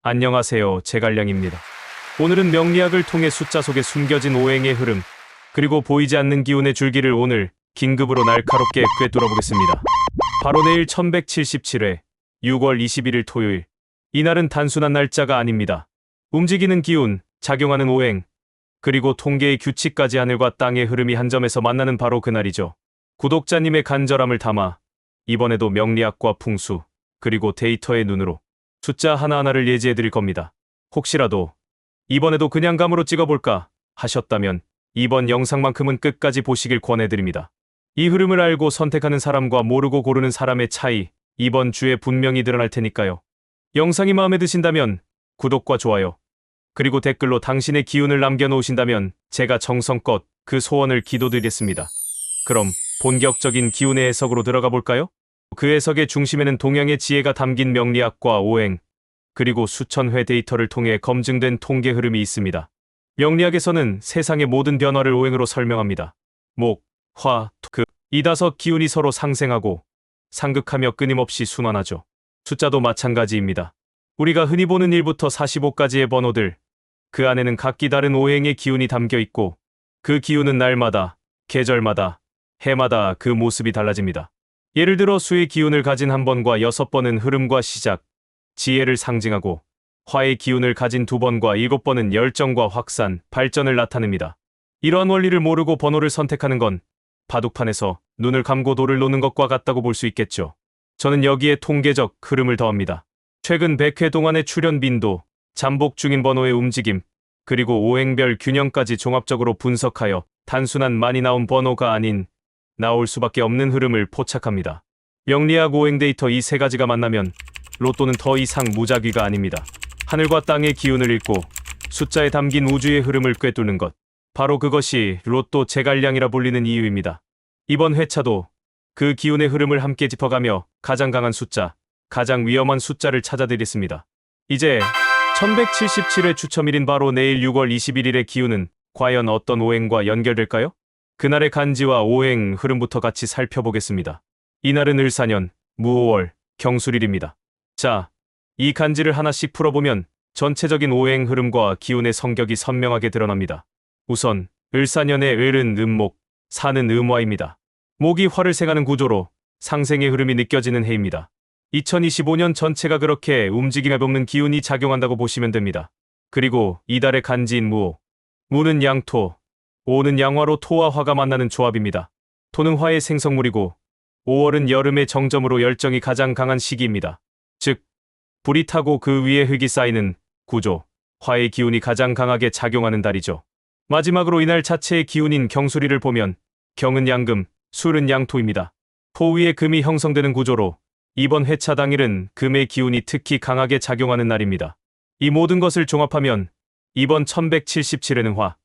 안녕하세요. 제갈량입니다. 오늘은 명리학을 통해 숫자 속에 숨겨진 오행의 흐름, 그리고 보이지 않는 기운의 줄기를 오늘 긴급으로 날카롭게 꿰뚫어 보겠습니다. 바로 내일 1177회 6월 21일 토요일. 이날은 단순한 날짜가 아닙니다. 움직이는 기운, 작용하는 오행, 그리고 통계의 규칙까지 하늘과 땅의 흐름이 한 점에서 만나는 바로 그날이죠. 구독자님의 간절함을 담아 이번에도 명리학과 풍수, 그리고 데이터의 눈으로 숫자 하나하나를 예지해 드릴 겁니다. 혹시라도 이번에도 그냥 감으로 찍어볼까 하셨다면 이번 영상만큼은 끝까지 보시길 권해드립니다. 이 흐름을 알고 선택하는 사람과 모르고 고르는 사람의 차이, 이번 주에 분명히 드러날 테니까요. 영상이 마음에 드신다면 구독과 좋아요, 그리고 댓글로 당신의 기운을 남겨놓으신다면 제가 정성껏 그 소원을 기도드리겠습니다. 그럼 본격적인 기운의 해석으로 들어가 볼까요? 그 해석의 중심에는 동양의 지혜가 담긴 명리학과 오행, 그리고 수천 회 데이터를 통해 검증된 통계 흐름이 있습니다. 명리학에서는 세상의 모든 변화를 오행으로 설명합니다. 목, 화, 토, 이 다섯 기운이 서로 상생하고 상극하며 끊임없이 순환하죠. 숫자도 마찬가지입니다. 우리가 흔히 보는 1부터 45까지의 번호들, 그 안에는 각기 다른 오행의 기운이 담겨 있고 그 기운은 날마다, 계절마다, 해마다 그 모습이 달라집니다. 예를 들어 수의 기운을 가진 한 번과 6번은 흐름과 시작, 지혜를 상징하고 화의 기운을 가진 2번과 7번은 열정과 확산, 발전을 나타냅니다. 이러한 원리를 모르고 번호를 선택하는 건 바둑판에서 눈을 감고 돌을 놓는 것과 같다고 볼 수 있겠죠. 저는 여기에 통계적 흐름을 더합니다. 최근 100회 동안의 출현 빈도, 잠복 중인 번호의 움직임, 그리고 오행별 균형까지 종합적으로 분석하여 단순한 많이 나온 번호가 아닌 나올 수밖에 없는 흐름을 포착합니다. 명리학 오행 데이터 이 세 가지가 만나면 로또는 더 이상 무작위가 아닙니다. 하늘과 땅의 기운을 읽고 숫자에 담긴 우주의 흐름을 꿰뚫는 것. 바로 그것이 로또 제갈량이라 불리는 이유입니다. 이번 회차도 그 기운의 흐름을 함께 짚어가며 가장 강한 숫자, 가장 위험한 숫자를 찾아드리겠습니다. 이제 1177회 추첨일인 바로 내일 6월 21일의 기운은 과연 어떤 오행과 연결될까요? 그날의 간지와 오행 흐름부터 같이 살펴보겠습니다. 이날은 을사년, 무오월, 경술일입니다. 자, 이 간지를 하나씩 풀어보면 전체적인 오행 흐름과 기운의 성격이 선명하게 드러납니다. 우선 을사년의 을은 음목, 사는 음화입니다. 목이 화를 생하는 구조로 상생의 흐름이 느껴지는 해입니다. 2025년 전체가 그렇게 움직임에 없는 기운이 작용한다고 보시면 됩니다. 그리고 이달의 간지인 무오, 무는 양토, 오는 양화로 토와 화가 만나는 조합입니다. 토는 화의 생성물이고 5월은 여름의 정점으로 열정이 가장 강한 시기입니다. 즉, 불이 타고 그 위에 흙이 쌓이는 구조, 화의 기운이 가장 강하게 작용하는 달이죠. 마지막으로 이날 자체의 기운인 경술일을 보면 경은 양금, 술은 양토입니다. 토 위에 금이 형성되는 구조로 이번 회차 당일은 금의 기운이 특히 강하게 작용하는 날입니다. 이 모든 것을 종합하면 이번 1177회는 화,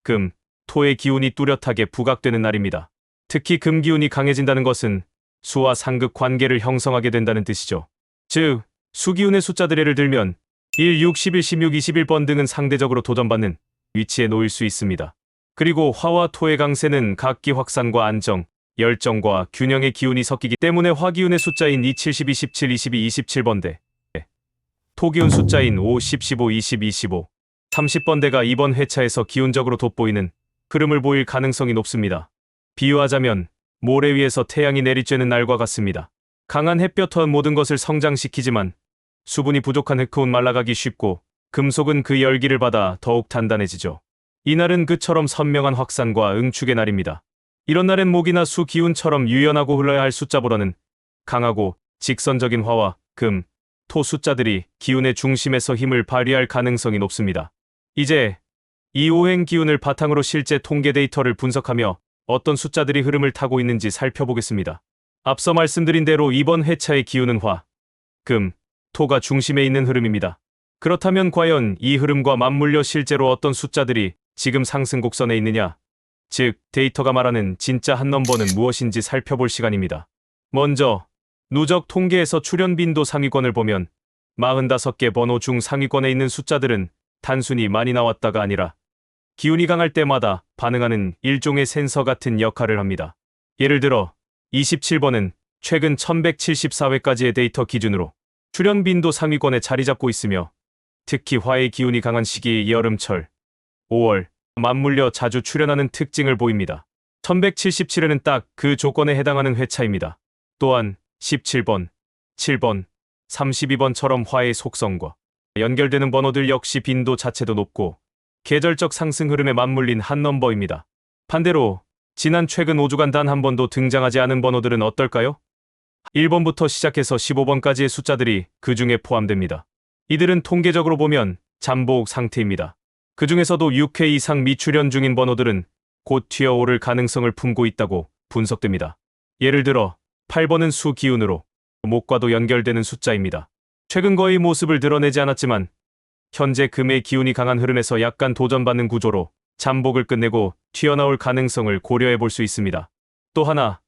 금, 토의 기운이 뚜렷하게 부각되는 날입니다. 특히 금 기운이 강해진다는 것은 수와 상극 관계를 형성하게 된다는 뜻이죠. 즉, 수기운의 숫자들 예를 들면 1, 6, 11, 16, 21번 등은 상대적으로 도전받는 위치에 놓일 수 있습니다. 그리고 화와 토의 강세는 각기 확산과 안정, 열정과 균형의 기운이 섞이기 때문에 화기운의 숫자인 2, 70, 27, 22, 27번대, 토기운 숫자인 5, 10, 15, 20, 25, 30번대가 이번 회차에서 기운적으로 돋보이는 흐름을 보일 가능성이 높습니다. 비유하자면 모래 위에서 태양이 내리쬐는 날과 같습니다. 강한 햇볕은 모든 것을 성장시키지만 수분이 부족한 흙은 말라가기 쉽고 금속은 그 열기를 받아 더욱 단단해지죠. 이날은 그처럼 선명한 확산과 응축의 날입니다. 이런 날엔 목이나 수 기운처럼 유연하고 흘러야 할 숫자보다는 강하고 직선적인 화와 금, 토 숫자들이 기운의 중심에서 힘을 발휘할 가능성이 높습니다. 이제 이 오행 기운을 바탕으로 실제 통계 데이터를 분석하며 어떤 숫자들이 흐름을 타고 있는지 살펴보겠습니다. 앞서 말씀드린 대로 이번 회차의 기운은 화, 금, 토가 중심에 있는 흐름입니다. 그렇다면 과연 이 흐름과 맞물려 실제로 어떤 숫자들이 지금 상승 곡선에 있느냐? 즉, 데이터가 말하는 진짜 한 넘버는 무엇인지 살펴볼 시간입니다. 먼저 누적 통계에서 출현 빈도 상위권을 보면 45개 번호 중 상위권에 있는 숫자들은 단순히 많이 나왔다가 아니라 기운이 강할 때마다 반응하는 일종의 센서 같은 역할을 합니다. 예를 들어 27번은 최근 1174회까지의 데이터 기준으로 출현 빈도 상위권에 자리 잡고 있으며 특히 화의 기운이 강한 시기 여름철 5월 맞물려 자주 출현하는 특징을 보입니다. 1177회는 딱 그 조건에 해당하는 회차입니다. 또한 17번, 7번, 32번처럼 화의 속성과 연결되는 번호들 역시 빈도 자체도 높고 계절적 상승 흐름에 맞물린 한 넘버입니다. 반대로 지난 최근 5주간 단 한 번도 등장하지 않은 번호들은 어떨까요? 1번부터 시작해서 15번까지의 숫자들이 그 중에 포함됩니다. 이들은 통계적으로 보면 잠복 상태입니다. 그 중에서도 6회 이상 미출현 중인 번호들은 곧 튀어오를 가능성을 품고 있다고 분석됩니다. 예를 들어 8번은 수 기운으로 목과도 연결되는 숫자입니다. 최근 거의 모습을 드러내지 않았지만 현재 금의 기운이 강한 흐름에서 약간 도전받는 구조로 잠복을 끝내고 튀어나올 가능성을 고려해 볼 수 있습니다. 또 하나,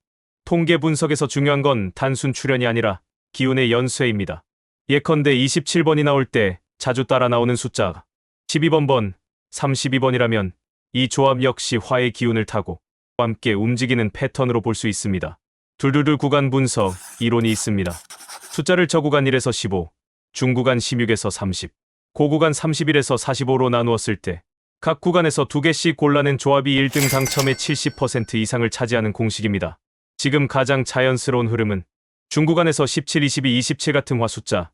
통계 분석에서 중요한 건 단순 출현이 아니라 기운의 연쇄입니다. 예컨대 27번이 나올 때 자주 따라 나오는 숫자 12번, 32번이라면 이 조합 역시 화의 기운을 타고 함께 움직이는 패턴으로 볼 수 있습니다. 둘둘둘 구간 분석 이론이 있습니다. 숫자를 저구간 1에서 15, 중구간 16에서 30, 고구간 31에서 45로 나누었을 때 각 구간에서 2개씩 골라낸 조합이 1등 당첨의 70% 이상을 차지하는 공식입니다. 지금 가장 자연스러운 흐름은 중구간에서 17, 22, 27 같은 화 숫자,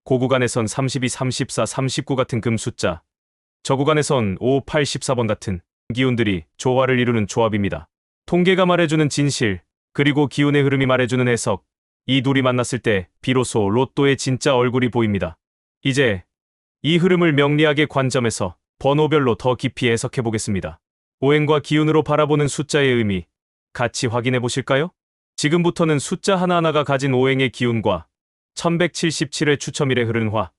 고구간에선 32, 34, 39 같은 금 숫자, 저구간에선 5, 8, 14번 같은 기운들이 조화를 이루는 조합입니다. 통계가 말해주는 진실, 그리고 기운의 흐름이 말해주는 해석, 이 둘이 만났을 때 비로소 로또의 진짜 얼굴이 보입니다. 이제 이 흐름을 명리학의 관점에서 번호별로 더 깊이 해석해 보겠습니다. 오행과 기운으로 바라보는 숫자의 의미, 같이 확인해 보실까요? 지금부터는 숫자 하나하나가 가진 오행의 기운과 1177회 추첨일에 흐르는 화,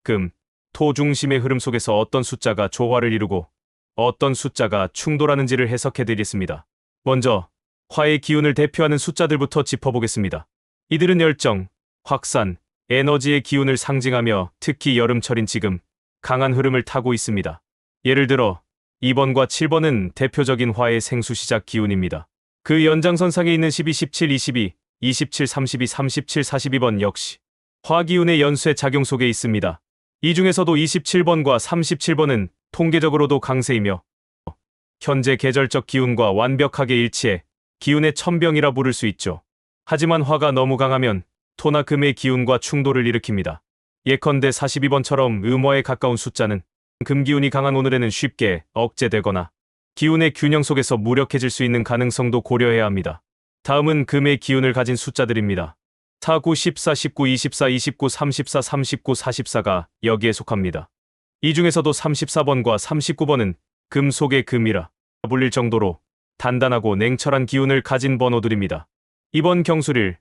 금, 토 중심의 흐름 속에서 어떤 숫자가 조화를 이루고 어떤 숫자가 충돌하는지를 해석해 드리겠습니다. 먼저 화의 기운을 대표하는 숫자들부터 짚어보겠습니다. 이들은 열정, 확산, 에너지의 기운을 상징하며 특히 여름철인 지금 강한 흐름을 타고 있습니다. 예를 들어 2번과 7번은 대표적인 화의 생수 시작 기운입니다. 그 연장선상에 있는 12, 17, 22, 27, 32, 37, 42번 역시 화기운의 연쇄 작용 속에 있습니다. 이 중에서도 27번과 37번은 통계적으로도 강세이며 현재 계절적 기운과 완벽하게 일치해 기운의 천병이라 부를 수 있죠. 하지만 화가 너무 강하면 토나 금의 기운과 충돌을 일으킵니다. 예컨대 42번처럼 음화에 가까운 숫자는 금기운이 강한 오늘에는 쉽게 억제되거나 기운의 균형 속에서 무력해질 수 있는 가능성도 고려해야 합니다. 다음은 금의 기운을 가진 숫자들입니다. 4, 9, 14, 19, 24, 29, 34, 39, 44가 여기에 속합니다. 이 중에서도 34번과 39번은 금 속의 금이라 불릴 정도로 단단하고 냉철한 기운을 가진 번호들입니다. 이번 경술일,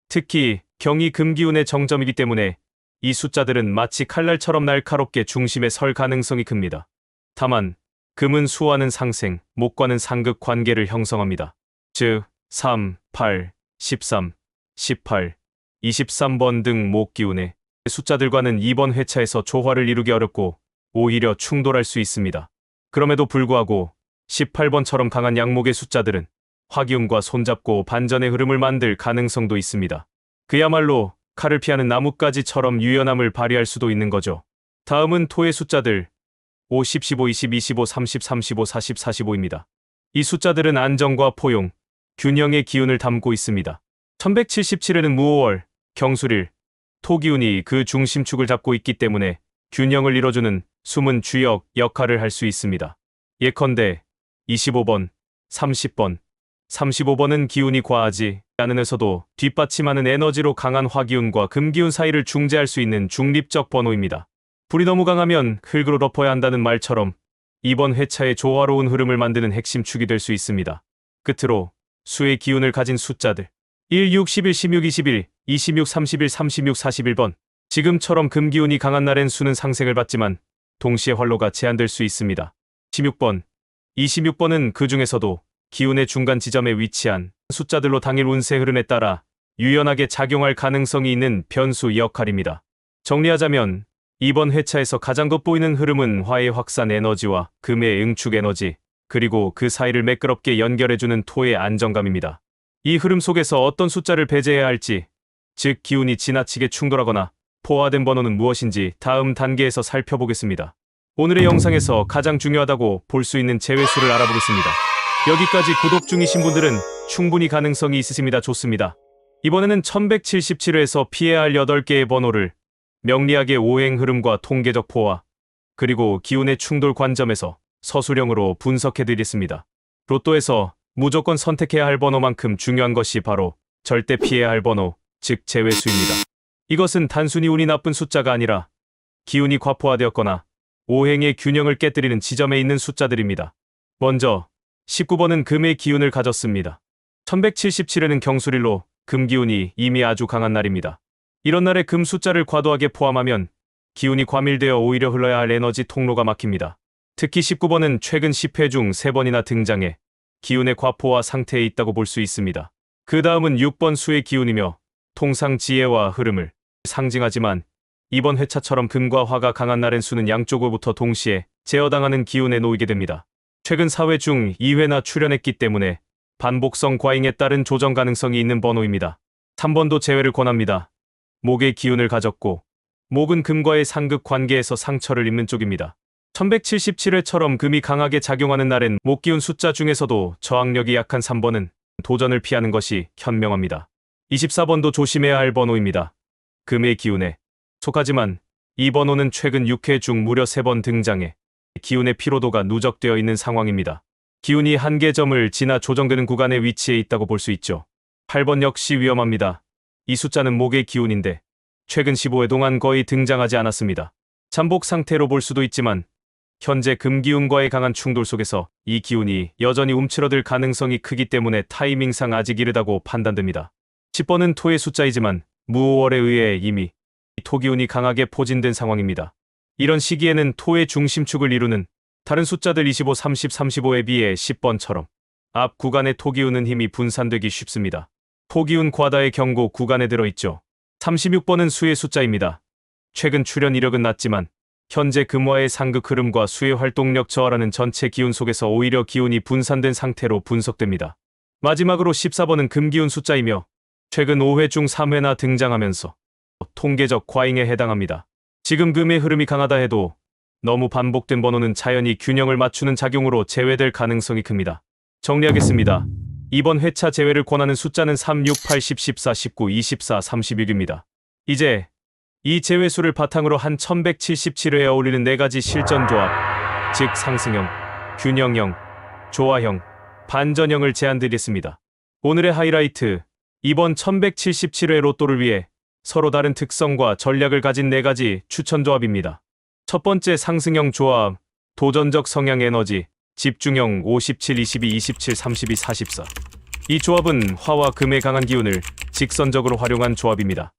특히 경이 금기운의 정점이기 때문에 이 숫자들은 마치 칼날처럼 날카롭게 중심에 설 가능성이 큽니다. 다만 금은 수와는 상생, 목과는 상극 관계를 형성합니다. 즉 3, 8, 13, 18, 23번 등 목기운의 숫자들과는 이번 회차에서 조화를 이루기 어렵고 오히려 충돌할 수 있습니다. 그럼에도 불구하고 18번처럼 강한 양목의 숫자들은 화기운과 손잡고 반전의 흐름을 만들 가능성도 있습니다. 그야말로 칼을 피하는 나뭇가지처럼 유연함을 발휘할 수도 있는 거죠. 다음은 토의 숫자들 5, 10, 15, 20, 25, 30, 35, 40, 45입니다. 이 숫자들은 안정과 포용, 균형의 기운을 담고 있습니다. 1177에는 무오월, 경술일, 토기운이 그 중심축을 잡고 있기 때문에 균형을 이뤄주는 숨은 주역 역할을 할 수 있습니다. 예컨대 25번, 30번, 35번은 기운이 과하지 않으면서도 뒷받침하는 에너지로 강한 화기운과 금기운 사이를 중재할 수 있는 중립적 번호입니다. 불이 너무 강하면 흙으로 덮어야 한다는 말처럼 이번 회차의 조화로운 흐름을 만드는 핵심 축이 될 수 있습니다. 끝으로 수의 기운을 가진 숫자들 1, 6, 11, 16, 21, 26, 31, 36, 41번 지금처럼 금기운이 강한 날엔 수는 상승을 받지만 동시에 활로가 제한될 수 있습니다. 16번, 26번은 그 중에서도 기운의 중간 지점에 위치한 숫자들로 당일 운세 흐름에 따라 유연하게 작용할 가능성이 있는 변수 역할입니다. 정리하자면 이번 회차에서 가장 돋보이는 흐름은 화의 확산 에너지와 금의 응축 에너지, 그리고 그 사이를 매끄럽게 연결해주는 토의 안정감입니다. 이 흐름 속에서 어떤 숫자를 배제해야 할지, 즉 기운이 지나치게 충돌하거나 포화된 번호는 무엇인지 다음 단계에서 살펴보겠습니다. 오늘의 영상에서 가장 중요하다고 볼 수 있는 제외수를 알아보겠습니다. 여기까지 구독 중이신 분들은 충분히 가능성이 있으십니다. 좋습니다. 이번에는 1177회에서 피해야 할 8개의 번호를 명리학의 오행 흐름과 통계적 포화, 그리고 기운의 충돌 관점에서 서술형으로 분석해드리겠습니다. 로또에서 무조건 선택해야 할 번호만큼 중요한 것이 바로 절대 피해야 할 번호, 즉 제외수입니다. 이것은 단순히 운이 나쁜 숫자가 아니라 기운이 과포화되었거나 오행의 균형을 깨뜨리는 지점에 있는 숫자들입니다. 먼저 19번은 금의 기운을 가졌습니다. 1177회는 경술일로 금 기운이 이미 아주 강한 날입니다. 이런 날에 금 숫자를 과도하게 포함하면 기운이 과밀되어 오히려 흘러야 할 에너지 통로가 막힙니다. 특히 19번은 최근 10회 중 3번이나 등장해 기운의 과포화 상태에 있다고 볼 수 있습니다. 그 다음은 6번 수의 기운이며 통상 지혜와 흐름을 상징하지만 이번 회차처럼 금과 화가 강한 날엔 수는 양쪽으로부터 동시에 제어당하는 기운에 놓이게 됩니다. 최근 4회 중 2회나 출연했기 때문에 반복성 과잉에 따른 조정 가능성이 있는 번호입니다. 3번도 제외를 권합니다. 목의 기운을 가졌고 목은 금과의 상극 관계에서 상처를 입는 쪽입니다. 1177회처럼 금이 강하게 작용하는 날엔 목 기운 숫자 중에서도 저항력이 약한 3번은 도전을 피하는 것이 현명합니다. 24번도 조심해야 할 번호입니다. 금의 기운에 속하지만 이 번호는 최근 6회 중 무려 3번 등장해 기운의 피로도가 누적되어 있는 상황입니다. 기운이 한계점을 지나 조정되는 구간에 위치해 있다고 볼 수 있죠. 8번 역시 위험합니다. 이 숫자는 목의 기운인데 최근 15회 동안 거의 등장하지 않았습니다. 잠복 상태로 볼 수도 있지만 현재 금기운과의 강한 충돌 속에서 이 기운이 여전히 움츠러들 가능성이 크기 때문에 타이밍상 아직 이르다고 판단됩니다. 10번은 토의 숫자이지만 무오월에 의해 이미 토기운이 강하게 포진된 상황입니다. 이런 시기에는 토의 중심축을 이루는 다른 숫자들 25, 30, 35에 비해 10번처럼 앞 구간의 토기운은 힘이 분산되기 쉽습니다. 토기운 과다의 경고 구간에 들어있죠. 36번은 수의 숫자입니다. 최근 출현 이력은 낮지만 현재 금화의 상극 흐름과 수의 활동력 저하라는 전체 기운 속에서 오히려 기운이 분산된 상태로 분석됩니다. 마지막으로 14번은 금기운 숫자이며 최근 5회 중 3회나 등장하면서 통계적 과잉에 해당합니다. 지금 금의 흐름이 강하다 해도 너무 반복된 번호는 자연히 균형을 맞추는 작용으로 제외될 가능성이 큽니다. 정리하겠습니다. 이번 회차 제외를 권하는 숫자는 3, 6, 8, 10, 14, 19, 24, 31입니다. 이제 이 제외수를 바탕으로 한 1177회에 어울리는 4가지 실전 조합, 즉 상승형, 균형형, 조화형, 반전형을 제안드리겠습니다. 오늘의 하이라이트, 이번 1177회 로또를 위해 서로 다른 특성과 전략을 가진 4가지 추천 조합입니다. 첫 번째 상승형 조합, 도전적 성향 에너지, 집중형 57, 22, 27, 32, 44. 이 조합은 화와 금의 강한 기운을 직선적으로 활용한 조합입니다.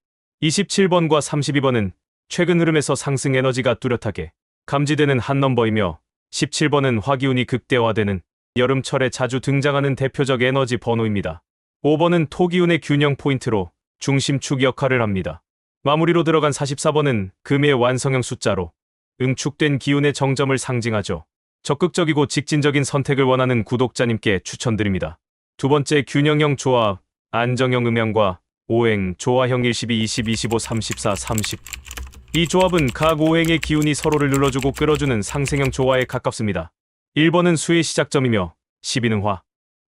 27번과 32번은 최근 흐름에서 상승 에너지가 뚜렷하게 감지되는 한 넘버이며 17번은 화기운이 극대화되는 여름철에 자주 등장하는 대표적 에너지 번호입니다. 5번은 토기운의 균형 포인트로 중심축 역할을 합니다. 마무리로 들어간 44번은 금의 완성형 숫자로 응축된 기운의 정점을 상징하죠. 적극적이고 직진적인 선택을 원하는 구독자님께 추천드립니다. 두 번째 균형형 조합, 안정형 음양과 오행, 조화형 12, 20, 25, 34, 30. 이 조합은 각 오행의 기운이 서로를 눌러주고 끌어주는 상승형 조화에 가깝습니다. 1번은 수의 시작점이며 12는 화,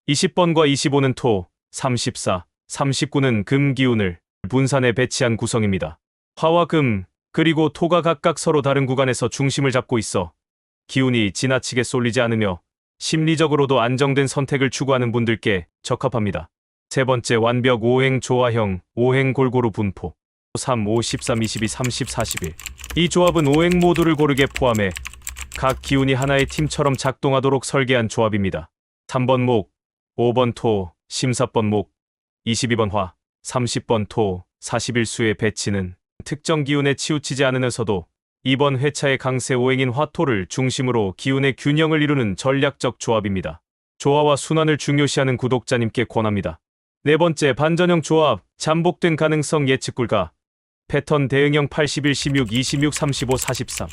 20번과 25는 토, 34, 39는 금 기운을 분산에 배치한 구성입니다. 화와 금, 그리고 토가 각각 서로 다른 구간에서 중심을 잡고 있어 기운이 지나치게 쏠리지 않으며 심리적으로도 안정된 선택을 추구하는 분들께 적합합니다. 세 번째 완벽 오행 조화형, 오행 골고루 분포. 3, 5, 13, 22, 30, 41. 이 조합은 오행 모두를 고르게 포함해 각 기운이 하나의 팀처럼 작동하도록 설계한 조합입니다. 3번 목, 5번 토, 14번 목, 22번 화, 30번 토, 41수의 배치는 특정 기운에 치우치지 않으면서도 이번 회차의 강세 오행인 화토를 중심으로 기운의 균형을 이루는 전략적 조합입니다. 조화와 순환을 중요시하는 구독자님께 권합니다. 네 번째 반전형 조합, 잠복된 가능성 예측 굴가. 패턴 대응형 81, 16, 26, 35, 43.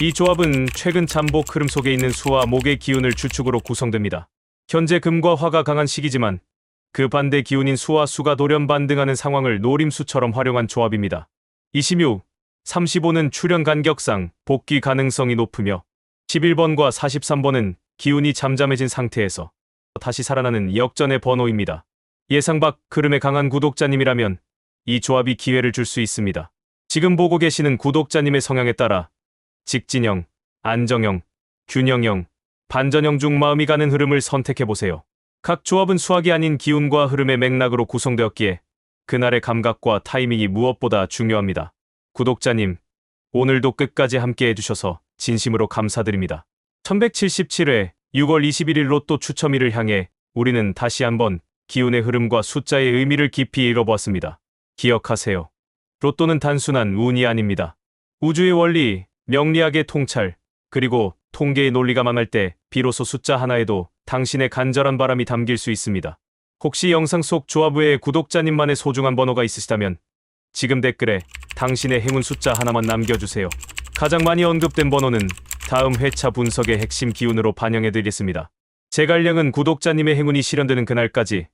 이 조합은 최근 잠복 흐름 속에 있는 수와 목의 기운을 주축으로 구성됩니다. 현재 금과 화가 강한 시기지만 그 반대 기운인 수와 수가 돌연 반등하는 상황을 노림수처럼 활용한 조합입니다. 26. 35는 출현 간격상 복귀 가능성이 높으며 11번과 43번은 기운이 잠잠해진 상태에서 다시 살아나는 역전의 번호입니다. 예상 밖 흐름에 강한 구독자님이라면 이 조합이 기회를 줄 수 있습니다. 지금 보고 계시는 구독자님의 성향에 따라 직진형, 안정형, 균형형, 반전형 중 마음이 가는 흐름을 선택해보세요. 각 조합은 수학이 아닌 기운과 흐름의 맥락으로 구성되었기에 그날의 감각과 타이밍이 무엇보다 중요합니다. 구독자님, 오늘도 끝까지 함께 해주셔서 진심으로 감사드립니다. 1177회 6월 21일 로또 추첨일을 향해 우리는 다시 한번 기운의 흐름과 숫자의 의미를 깊이 읽어보았습니다. 기억하세요. 로또는 단순한 운이 아닙니다. 우주의 원리, 명리학의 통찰, 그리고 통계의 논리가 만날 때 비로소 숫자 하나에도 당신의 간절한 바람이 담길 수 있습니다. 혹시 영상 속 조합 외에 구독자님만의 소중한 번호가 있으시다면 지금 댓글에 당신의 행운 숫자 하나만 남겨주세요. 가장 많이 언급된 번호는 다음 회차 분석의 핵심 기운으로 반영해드리겠습니다. 제갈량은 구독자님의 행운이 실현되는 그날까지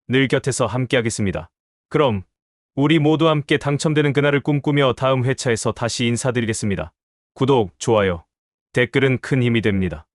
늘 곁에서 함께하겠습니다. 그럼 우리 모두 함께 당첨되는 그날을 꿈꾸며 다음 회차에서 다시 인사드리겠습니다. 구독, 좋아요, 댓글은 큰 힘이 됩니다.